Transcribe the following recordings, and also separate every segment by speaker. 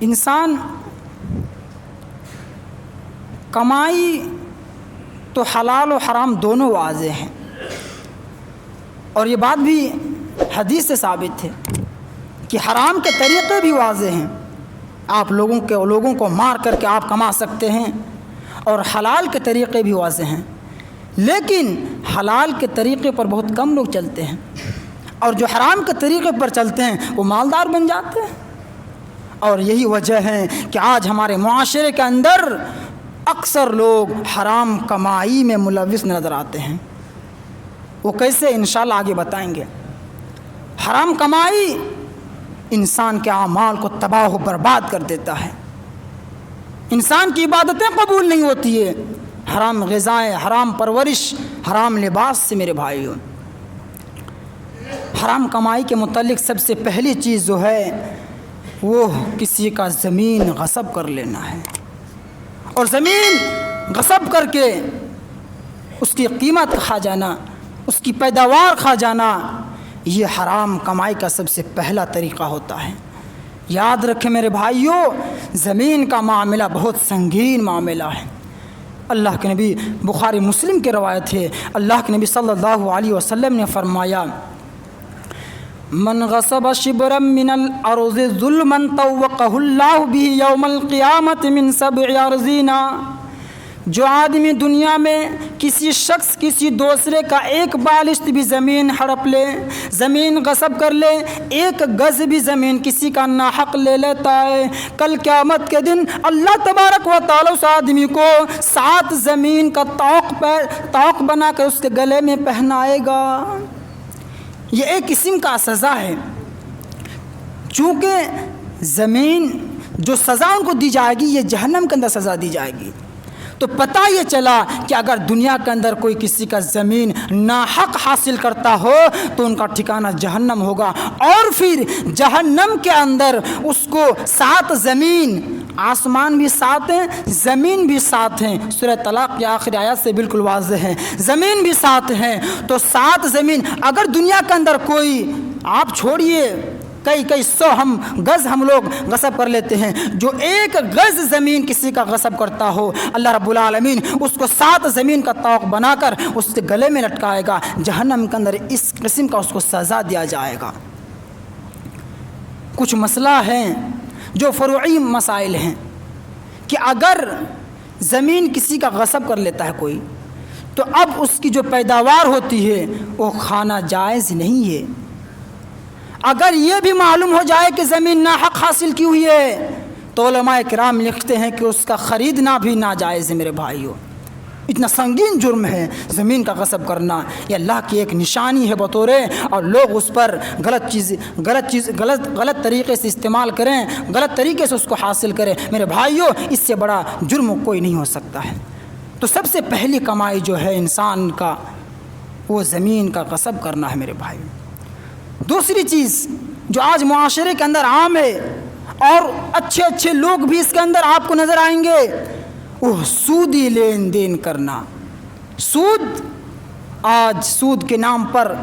Speaker 1: انسان کمائی تو حلال و حرام دونوں واضح ہیں، اور یہ بات بھی حدیث سے ثابت ہے کہ حرام کے طریقے بھی واضح ہیں۔ آپ لوگوں کو مار کر کے آپ کما سکتے ہیں، اور حلال کے طریقے بھی واضح ہیں، لیکن حلال کے طریقے پر بہت کم لوگ چلتے ہیں، اور جو حرام کے طریقے پر چلتے ہیں وہ مالدار بن جاتے ہیں۔ اور یہی وجہ ہے کہ آج ہمارے معاشرے کے اندر اکثر لوگ حرام کمائی میں ملوث نظر آتے ہیں۔ وہ کیسے، انشاءاللہ آگے بتائیں گے۔ حرام کمائی انسان کے اعمال کو تباہ و برباد کر دیتا ہے، انسان کی عبادتیں قبول نہیں ہوتی ہے۔ حرام غذائیں، حرام پرورش، حرام لباس سے میرے بھائیوں، حرام کمائی کے متعلق سب سے پہلی چیز جو ہے وہ کسی کا زمین غصب کر لینا ہے، اور زمین غصب کر کے اس کی قیمت کھا جانا، اس کی پیداوار کھا جانا، یہ حرام کمائی کا سب سے پہلا طریقہ ہوتا ہے۔ یاد رکھیں میرے بھائیوں، زمین کا معاملہ بہت سنگین معاملہ ہے۔ اللہ کے نبی، بخاری مسلم کی روایت ہے، اللہ کے نبی صلی اللہ علیہ وسلم نے فرمایا، من غصب شبرا من الارض ظلما طوقه اللہ به یوم القیامت من 7 ارضین۔ جو آدمی دنیا میں کسی شخص کسی دوسرے کا ایک بالشت بھی زمین ہڑپ لے، زمین غصب کر لے، ایک گز بھی زمین کسی کا ناحق لے لیتا ہے، کل قیامت کے دن اللہ تبارک و تعالی اس آدمی کو 7 زمین کا طوق بنا کر اس کے گلے میں پہنائے گا۔ یہ ایک قسم کا سزا ہے، چونکہ زمین جو سزا ان کو دی جائے گی یہ جہنم کے اندر سزا دی جائے گی۔ تو پتہ یہ چلا کہ اگر دنیا کے اندر کوئی کسی کا زمین ناحق حاصل کرتا ہو تو ان کا ٹھکانہ جہنم ہوگا، اور پھر جہنم کے اندر اس کو 7 زمین، آسمان بھی 7 ہیں، زمین بھی 7 ہیں، سورہ طلاق کی آخری آیات سے بالکل واضح ہے، زمین بھی 7 ہیں۔ تو 7 زمین اگر دنیا کے اندر کوئی، آپ چھوڑیے کئی 100 گز ہم لوگ غصب کر لیتے ہیں، جو ایک گز زمین کسی کا غصب کرتا ہو، اللہ رب العالمین اس کو 7 زمین کا طوق بنا کر اس کے گلے میں لٹکائے گا، جہنم کے اندر اس قسم کا اس کو سزا دیا جائے گا۔ کچھ مسئلہ ہیں جو فروعی مسائل ہیں کہ اگر زمین کسی کا غصب کر لیتا ہے کوئی، تو اب اس کی جو پیداوار ہوتی ہے وہ کھانا جائز نہیں ہے۔ اگر یہ بھی معلوم ہو جائے کہ زمین ناحق حاصل کی ہوئی ہے تو علماء کرام لکھتے ہیں کہ اس کا خریدنا بھی ناجائز ہے۔ میرے بھائیوں، اتنا سنگین جرم ہے زمین کا غصب کرنا، یہ اللہ کی ایک نشانی ہے بطور، اور لوگ اس پر غلط طریقے سے استعمال کریں، غلط طریقے سے اس کو حاصل کریں۔ میرے بھائیوں، اس سے بڑا جرم کوئی نہیں ہو سکتا ہے۔ تو سب سے پہلی کمائی جو ہے انسان کا وہ زمین کا غصب کرنا ہے میرے بھائی۔ دوسری چیز جو آج معاشرے کے اندر عام ہے، اور اچھے لوگ بھی اس کے اندر آپ کو نظر آئیں گے، وہ سودی لین دین کرنا۔ آج سود کے نام پر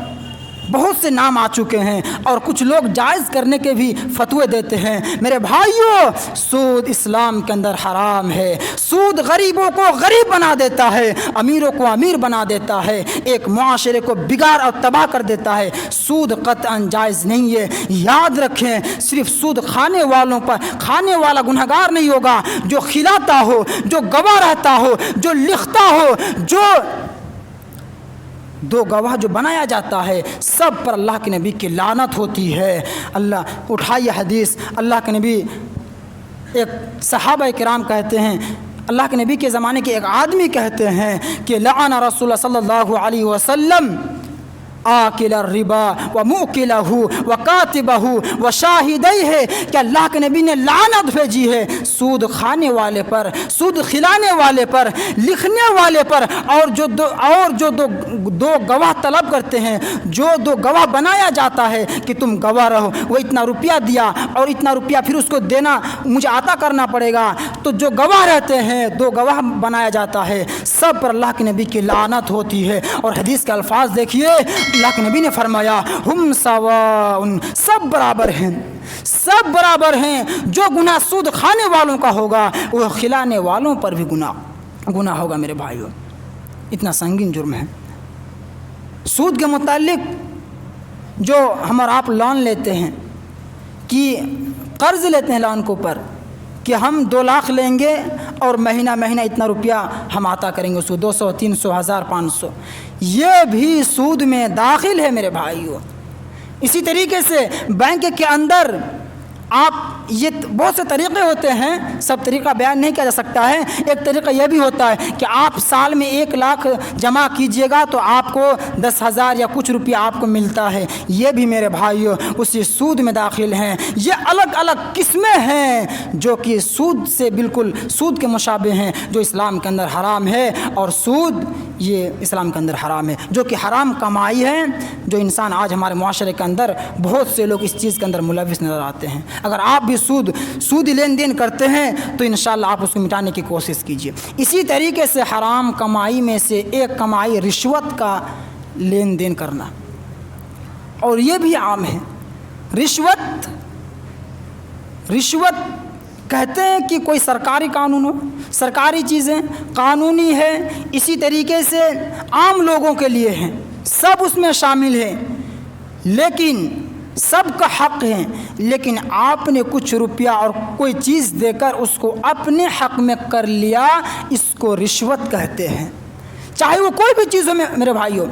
Speaker 1: بہت سے نام آ چکے ہیں، اور کچھ لوگ جائز کرنے کے بھی فتوے دیتے ہیں۔ میرے بھائیوں، سود اسلام کے اندر حرام ہے۔ سود غریبوں کو غریب بنا دیتا ہے، امیروں کو امیر بنا دیتا ہے، ایک معاشرے کو بگاڑ اور تباہ کر دیتا ہے۔ سود قطعاً جائز نہیں ہے۔ یاد رکھیں، صرف سود کھانے والوں پر کھانے والا گنہگار نہیں ہوگا، جو کھلاتا ہو، جو گواہ رہتا ہو، جو لکھتا ہو، جو 2 گواہ جو بنایا جاتا ہے، سب پر اللہ کے نبی کی لعنت ہوتی ہے۔ اللہ اٹھائیے حدیث، اللہ کے نبی، ایک صحابہ کرام کہتے ہیں، اللہ کے نبی کے زمانے کے ایک آدمی کہتے ہیں کہ لعن رسول اللہ صلی اللہ علیہ وسلم آکل الربا وموکلہ وکاتبہ وشاہدیہ، کہ اللہ کے نبی نے لعنت بھیجی ہے سود کھانے والے پر، سود کھلانے والے پر، لکھنے والے پر، اور جو دو گواہ طلب کرتے ہیں، جو 2 گواہ بنایا جاتا ہے کہ تم گواہ رہو، وہ اتنا روپیہ دیا اور اتنا روپیہ پھر اس کو دینا مجھے عطا کرنا پڑے گا، تو جو گواہ رہتے ہیں 2 گواہ بنایا جاتا ہے، سب پر اللہ کے نبی کی لعنت ہوتی ہے۔ اور حدیث کے الفاظ دیکھیے، اللہ کے نبی نے فرمایا ہم سواء، سب برابر ہیں، سب برابر ہیں. جو گناہ سود کھانے والوں کا ہوگا وہ کھلانے والوں پر بھی گناہ ہوگا میرے بھائیوں. اتنا سنگین جرم ہے. سود کے متعلق جو ہم اور آپ لون لیتے ہیں کہ قرض لیتے ہیں لون کے اوپر کہ ہم 2 لاکھ لیں گے اور مہینہ اتنا روپیہ ہم عطا کریں گے، 200 300 1000 500، یہ بھی سود میں داخل ہے میرے بھائیوں. اسی طریقے سے بینک کے اندر آپ یہ بہت سے طریقے ہوتے ہیں، سب طریقہ بیان نہیں کیا جا سکتا ہے. ایک طریقہ یہ بھی ہوتا ہے کہ آپ سال میں 1 لاکھ جمع کیجئے گا تو آپ کو 10,000 یا کچھ روپیہ آپ کو ملتا ہے. یہ بھی میرے بھائیوں اسی سود میں داخل ہیں. یہ الگ الگ قسمیں ہیں جو کہ سود سے بالکل سود کے مشابہ ہیں، جو اسلام کے اندر حرام ہے. اور سود یہ اسلام کے اندر حرام ہے، جو کہ حرام کمائی ہے، جو انسان آج ہمارے معاشرے کے اندر بہت سے لوگ اس چیز کے اندر ملوث نظر آتے ہیں. اگر آپ بھی سودی لین دین کرتے ہیں تو انشاءاللہ آپ اس کو مٹانے کی کوشش کیجیے. اسی طریقے سے حرام کمائی میں سے ایک کمائی رشوت کا لین دین کرنا، اور یہ بھی عام ہے. رشوت کہتے ہیں کہ کوئی سرکاری قانون ہو، سرکاری چیزیں قانونی ہے، اسی طریقے سے عام لوگوں کے لیے ہیں، سب اس میں شامل ہیں، لیکن سب کا حق ہے. لیکن آپ نے کچھ روپیہ اور کوئی چیز دے کر اس کو اپنے حق میں کر لیا، اس کو رشوت کہتے ہیں. چاہے وہ کوئی بھی چیز ہو میرے بھائیوں،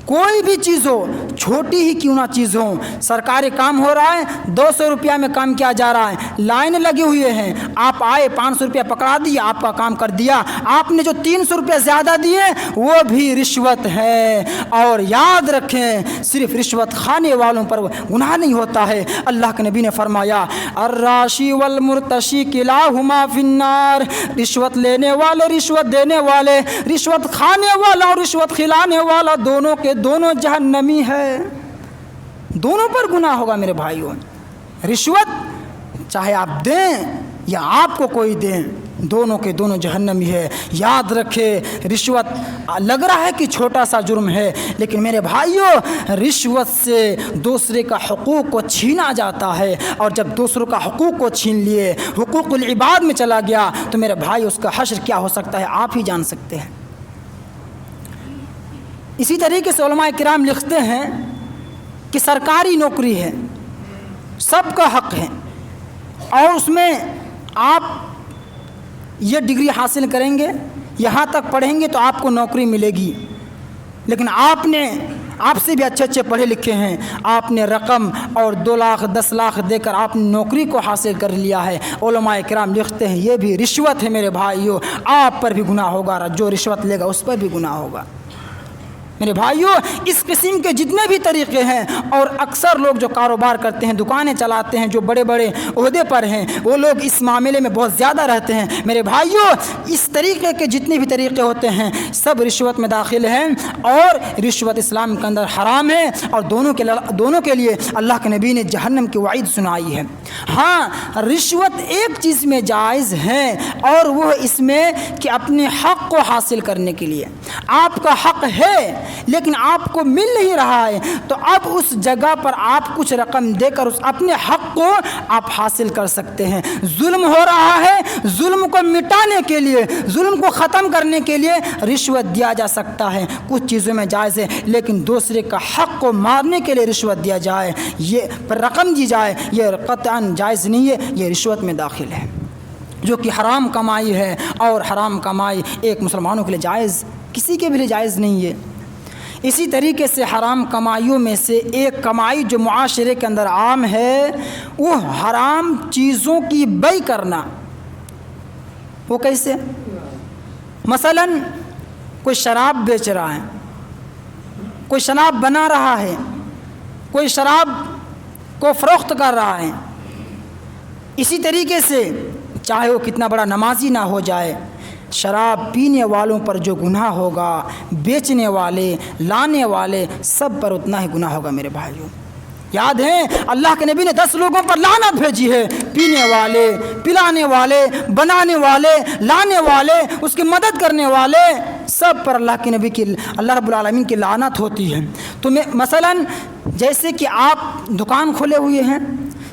Speaker 1: کوئی بھی چیز ہو، چھوٹی ہی کیوں نہ چیز ہو. سرکاری کام ہو رہا ہے، 200 روپیہ میں کام کیا جا رہا ہے، لائن لگے ہوئے ہیں، آپ آئے 500 روپیہ پکڑا دیے، آپ کا کام کر دیا. آپ نے جو 300 روپیہ زیادہ دیے وہ بھی رشوت ہے. اور یاد رکھیں صرف رشوت کھانے والوں پر گناہ نہیں ہوتا ہے. اللہ کے نبی نے فرمایا الراشی والمرتشی کلاہما فی النار. رشوت لینے والے، رشوت دینے والے، رشوت کھانے والا اور رشوت کھلانے والا دونوں جہنمی ہے. دونوں پر گناہ ہوگا میرے بھائیوں. رشوت چاہے آپ دیں یا آپ کو کوئی دیں، دونوں کے دونوں جہنمی ہے. یاد رکھے رشوت لگ رہا ہے کہ چھوٹا سا جرم ہے، لیکن میرے بھائیوں رشوت سے دوسرے کا حقوق کو چھینا جاتا ہے. اور جب دوسروں کا حقوق کو چھین لیے، حقوق العباد میں چلا گیا، تو میرے بھائی اس کا حشر کیا ہو سکتا ہے آپ ہی جان سکتے ہیں. اسی طریقے سے علماء کرام لکھتے ہیں کہ سرکاری نوکری ہے، سب کا حق ہے، اور اس میں آپ یہ ڈگری حاصل کریں گے، یہاں تک پڑھیں گے تو آپ کو نوکری ملے گی. لیکن آپ سے بھی اچھے پڑھے لکھے ہیں، آپ نے رقم اور 2 لاکھ 10 لاکھ دے کر آپ نے نوکری کو حاصل کر لیا ہے. علماء کرام لکھتے ہیں یہ بھی رشوت ہے میرے بھائیوں. آپ پر بھی گناہ ہوگا، جو رشوت لے گا اس پر بھی گناہ ہوگا. میرے بھائیوں اس قسم کے جتنے بھی طریقے ہیں، اور اکثر لوگ جو کاروبار کرتے ہیں، دکانیں چلاتے ہیں، جو بڑے بڑے عہدے پر ہیں، وہ لوگ اس معاملے میں بہت زیادہ رہتے ہیں. میرے بھائیوں اس طریقے کے جتنے بھی طریقے ہوتے ہیں سب رشوت میں داخل ہیں، اور رشوت اسلام کے اندر حرام ہے. اور دونوں کے لیے اللہ کے نبی نے جہنم کی وعید سنائی ہے. ہاں رشوت ایک چیز میں جائز ہے، اور وہ اس میں کہ اپنے حق کو حاصل کرنے کے لیے آپ کا حق ہے لیکن آپ کو مل نہیں رہا ہے، تو اب اس جگہ پر آپ کچھ رقم دے کر اس اپنے حق کو آپ حاصل کر سکتے ہیں. ظلم ہو رہا ہے، ظلم کو مٹانے کے لیے، ظلم کو ختم کرنے کے لیے رشوت دیا جا سکتا ہے. کچھ چیزوں میں جائز ہے، لیکن دوسرے کا حق کو مارنے کے لیے رشوت دیا جائے، یہ رقم دی جائے، یہ قطعاً جائز نہیں ہے، یہ رشوت میں داخل ہے، جو کہ حرام کمائی ہے. اور حرام کمائی ایک مسلمانوں کے لیے جائز، کسی کے بھی لیے جائز نہیں ہے. اسی طریقے سے حرام کمائیوں میں سے ایک کمائی جو معاشرے کے اندر عام ہے وہ حرام چیزوں کی بیع کرنا. وہ کیسے؟ مثلاً کوئی شراب بیچ رہا ہے، کوئی شراب بنا رہا ہے، کوئی شراب کو فروخت کر رہا ہے. اسی طریقے سے چاہے وہ کتنا بڑا نمازی نہ ہو جائے، شراب پینے والوں پر جو گناہ ہوگا، بیچنے والے، لانے والے، سب پر اتنا ہی گناہ ہوگا میرے بھائیوں. یاد ہے اللہ کے نبی نے 10 لوگوں پر لعنت بھیجی ہے، پینے والے، پلانے والے، بنانے والے، لانے والے، اس کی مدد کرنے والے، سب پر اللہ رب العالمین کی لعنت ہوتی ہے. تو مثلاً جیسے کہ آپ دکان کھولے ہوئے ہیں،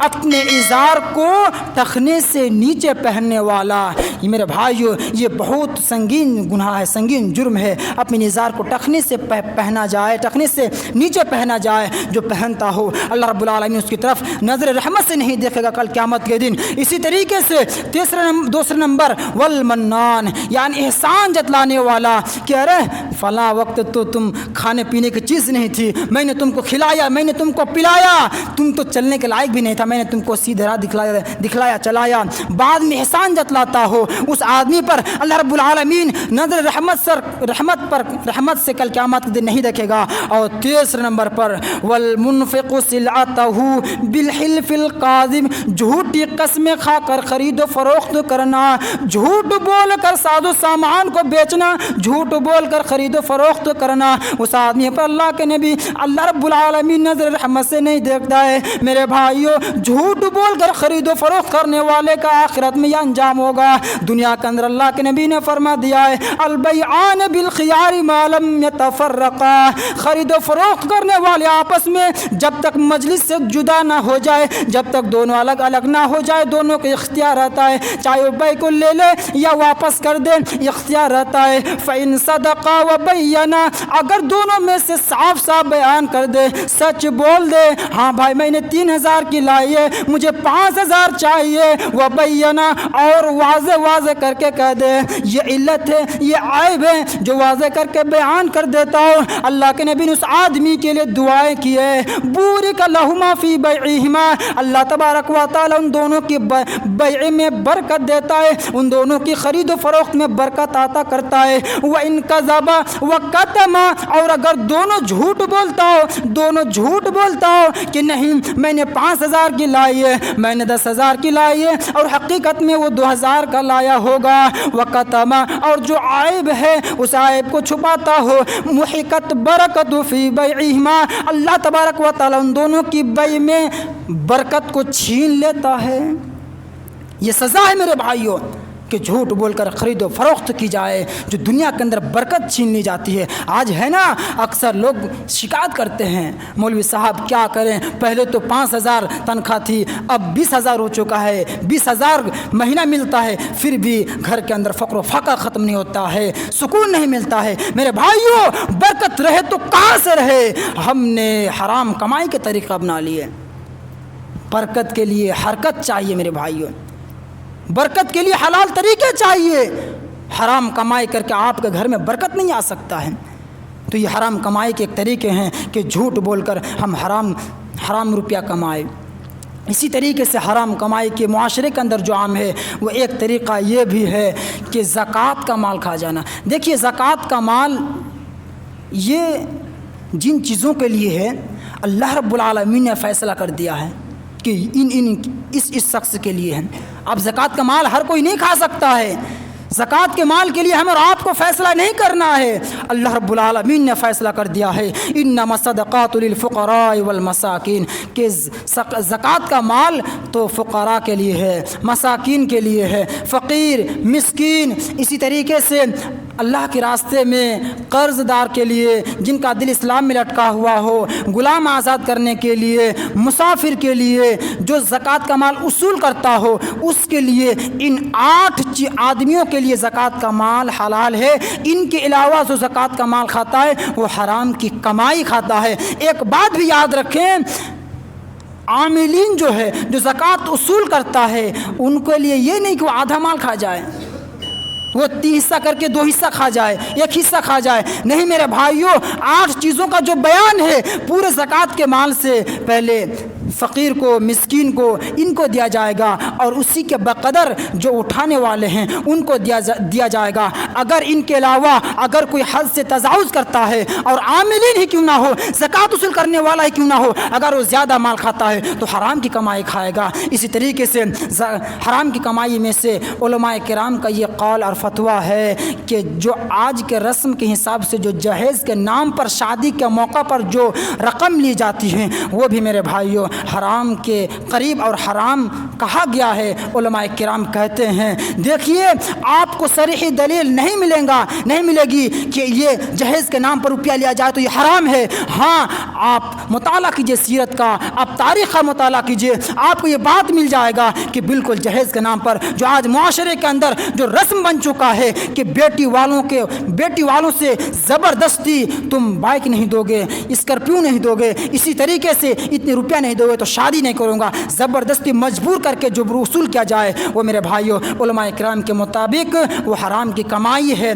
Speaker 1: اپنے ازار کو ٹخنے سے نیچے پہننے والا. یہ میرے بھائیو یہ بہت سنگین گناہ ہے, سنگین جرم ہے. اپنے ازار کو ٹخنے سے پہنا جائے, ٹخنے سے نیچے پہنا جائے. جو پہنتا ہو اللہ رب العالمین اس کی طرف نظر رحمت سے نہیں دیکھے گا کل قیامت کے دن. اسی طریقے سے دوسرا نمبر والمنان, یعنی احسان جتلانے والا کہ ارے فلاں وقت تو تم کھانے پینے کی چیز نہیں تھی, میں نے تم کو کھلایا, میں نے تم کو پلایا, تم تو چلنے کے لائق بھی نہیں تھا, میں نے تم کو سیدھے راہ دکھلایا چلایا. بعد میں احسان جتلاتا ہو اس آدمی پر اللہ رب العالمین نظر رحمت سے کل قیامت کے دن نہیں دیکھے گا. اور تیسرے نمبر پر والمنفق سلعتہ بالحلف القاذب, جھوٹی قسمیں کھا کر خرید و فروخت کرنا, جھوٹ بول کر ساز و سامان کو بیچنا, جھوٹ بول کر خرید و فروخت کرنا. اس آدمی پر اللہ کے نبی اللہ رب العالمین نظر رحمت سے نہیں دیکھتا ہے. میرے بھائیو جھوٹ بول کر خرید و فروخت کرنے والے کا آخرت میں یہ انجام ہوگا. دنیا کے اندر اللہ کے نبی نے فرما دیا ہے البیعان بالخیار ما لم یتفرقا, خرید و فروخت کرنے والے آپس میں جب تک مجلس سے جدا نہ ہو جائے, جب تک دونوں الگ الگ نہ ہو جائے, دونوں کے اختیار رہتا ہے, چاہے وہ بیع کو لے لے یا واپس کر دے, اختیار رہتا ہے. فإن صدقا وبینا, اگر دونوں میں سے صاف صاف بیان کر دے, سچ بول دے, ہاں بھائی میں نے 3000 کی لائی ہے, مجھے 5000 چاہیے, وبینا, اور واضح کر کے کہہ دے, یہ علت ہے, یہ عیب ہے, جو واضح کر کے بیان کر دیتا ہو. اللہ کے نبی نے اس آدمی کے لیے دعائیں کی ہے, بورک لہما فی بیعہما, اللہ تبارک و تعالی ان دونوں کی بیع میں برکت دیتا ہے, ان دونوں کی خرید و فروخت میں برکت عطا کرتا ہے. وَإِن كَذَبَ وَكَتَمَ, اور اگر دونوں جھوٹ بولتا ہو کہ نہیں میں نے 5000 کی لائی ہے, میں نے 10,000 کی لائی ہے, اور حقیقت میں وہ 2000 کا لایا ہوگا. وَكَتَمَ, اور جو عیب ہے اس عیب کو چھپاتا ہو, محقت برکت فی بیعہما, اللہ تبارک و تعالی ان دونوں کی بیع میں برکت کو چھین لیتا ہے. یہ سزا ہے میرے بھائیوں کہ جھوٹ بول کر خرید و فروخت کی جائے, جو دنیا کے اندر برکت چھین لی جاتی ہے. آج ہے نا اکثر لوگ شکایت کرتے ہیں مولوی صاحب کیا کریں, پہلے تو 5000 تنخواہ تھی, اب 20,000 ہو چکا ہے, 20,000 مہینہ ملتا ہے, پھر بھی گھر کے اندر فقر و فاقہ ختم نہیں ہوتا ہے, سکون نہیں ملتا ہے. میرے بھائیوں برکت رہے تو کہاں سے رہے, ہم نے حرام کمائی کے طریقہ اپنا لیے. برکت کے لیے حرکت چاہیے میرے بھائیوں, برکت کے لیے حلال طریقے چاہیے. حرام کمائی کر کے آپ کے گھر میں برکت نہیں آ سکتا ہے. تو یہ حرام کمائی کے ایک طریقے ہیں کہ جھوٹ بول کر ہم حرام روپیہ کمائے. اسی طریقے سے حرام کمائی کے معاشرے کے اندر جو عام ہے وہ ایک طریقہ یہ بھی ہے کہ زکوٰۃ کا مال کھا جانا. دیکھیے زکوٰۃ کا مال یہ جن چیزوں کے لیے ہے اللہ رب العالمین نے فیصلہ کر دیا ہے کہ اس شخص کے لیے ہے. اب زکوٰۃ کا مال ہر کوئی نہیں کھا سکتا ہے. زکوٰۃ کے مال کے لیے ہمیں اور آپ کو فیصلہ نہیں کرنا ہے, اللہ رب العالمین نے فیصلہ کر دیا ہے انما الصدقات للفقراء والمساکین, کہ زکوٰۃ کا مال تو فقراء کے لیے ہے, مساکین کے لیے ہے, فقیر مسکین, اسی طریقے سے اللہ کے راستے میں قرض دار کے لیے, جن کا دل اسلام میں لٹکا ہوا ہو, غلام آزاد کرنے کے لیے, مسافر کے لیے, جو زکوٰۃ کا مال اصول کرتا ہو اس کے لیے. ان 8 آدمیوں کے لیے زکوٰۃ کا مال حلال ہے. ان کے علاوہ جو زکوٰۃ کا مال کھاتا ہے وہ حرام کی کمائی کھاتا ہے. ایک بات بھی یاد رکھیں, عاملین جو ہے جو زکوٰۃ اصول کرتا ہے ان کے لیے یہ نہیں کہ وہ آدھا مال کھا جائے, وہ 3 حصہ کر کے 2 حصہ کھا جائے, 1 حصہ کھا جائے. نہیں میرے بھائیوں, 8 چیزوں کا جو بیان ہے پورے زکوٰۃ کے مال سے پہلے فقیر کو, مسکین کو, ان کو دیا جائے گا, اور اسی کے بقدر جو اٹھانے والے ہیں ان کو دیا جائے گا. اگر ان کے علاوہ اگر کوئی حد سے تجاوز کرتا ہے, اور عاملین ہی کیوں نہ ہو, زکوٰۃ وصول کرنے والا ہی کیوں نہ ہو, اگر وہ زیادہ مال کھاتا ہے تو حرام کی کمائی کھائے گا. اسی طریقے سے حرام کی کمائی میں سے علماء کرام کا یہ قول اور فتویٰ ہے کہ جو آج کے رسم کے حساب سے جو جہیز کے نام پر شادی کے موقع پر جو رقم لی جاتی ہیں وہ بھی میرے بھائیوں حرام کے قریب اور حرام کہا گیا ہے۔ علماء کرام کہتے ہیں دیکھیے آپ کو صریح دلیل نہیں ملے گی کہ یہ جہیز کے نام پر روپیہ لیا جائے تو یہ حرام ہے۔ ہاں آپ مطالعہ کیجئے سیرت کا، آپ تاریخ کا مطالعہ کیجئے، آپ کو یہ بات مل جائے گا کہ بالکل جہیز کے نام پر جو آج معاشرے کے اندر جو رسم بن چکا ہے کہ بیٹی والوں سے زبردستی تم بائک نہیں دو گے، اسکارپیو نہیں دو گے، اسی طریقے سے اتنے روپیہ نہیں دو گے تو شادی نہیں کروں گا، زبردستی مجبور کر کے جو وصول کیا جائے وہ میرے بھائیوں علماء کرام کے مطابق وہ حرام کی کمائی ہے۔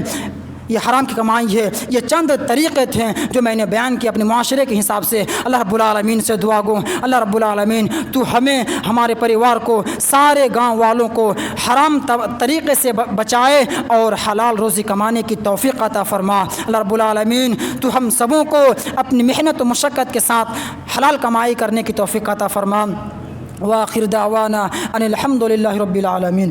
Speaker 1: یہ حرام کی کمائی ہے۔ یہ چند طریقے تھے جو میں نے بیان کیے اپنے معاشرے کے حساب سے۔ اللہ رب العالمین سے دعا گو اللہ رب العالمین تو ہمیں، ہمارے پریوار کو، سارے گاؤں والوں کو حرام طریقے سے بچائے اور حلال روزی کمانے کی توفیق عطا فرما۔ اللہ رب العالمین تو ہم سبوں کو اپنی محنت و مشقت کے ساتھ حلال کمائی کرنے کی توفیق عطا فرما۔ وآخر دعوانا ان الحمد للہ رب العالمین۔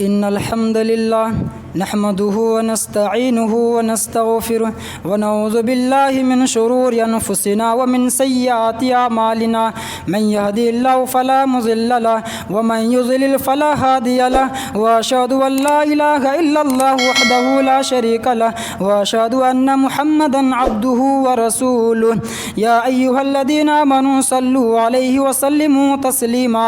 Speaker 1: ان الحمد للہ نحمده ونستعینه ونستغفره ونعوذ باللہ من شرور انفسنا ومن سیئات اعمالنا من يهدي الله فلا مضل له ومن يضلل فلا هادي له واشهد ان لا اله الا الله وحده لا شريك له واشهد ان محمدا عبده ورسوله يا ايها الذين امنوا صلوا عليه وسلموا تسليما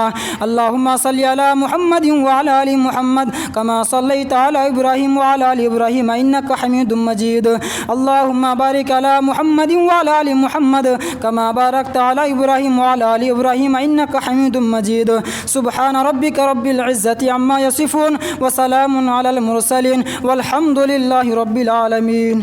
Speaker 1: اللهم صل على محمد وعلى ال محمد كما صليت على ابراهيم وعلى آل إبراهيم إنك حميد مجيد اللهم بارك على محمد وعلى آل محمد كما باركت على إبراهيم وعلى آل إبراهيم إنك حميد مجيد سبحان ربك رب العزة عما يصفون وسلام على المرسلين والحمد لله رب العالمين.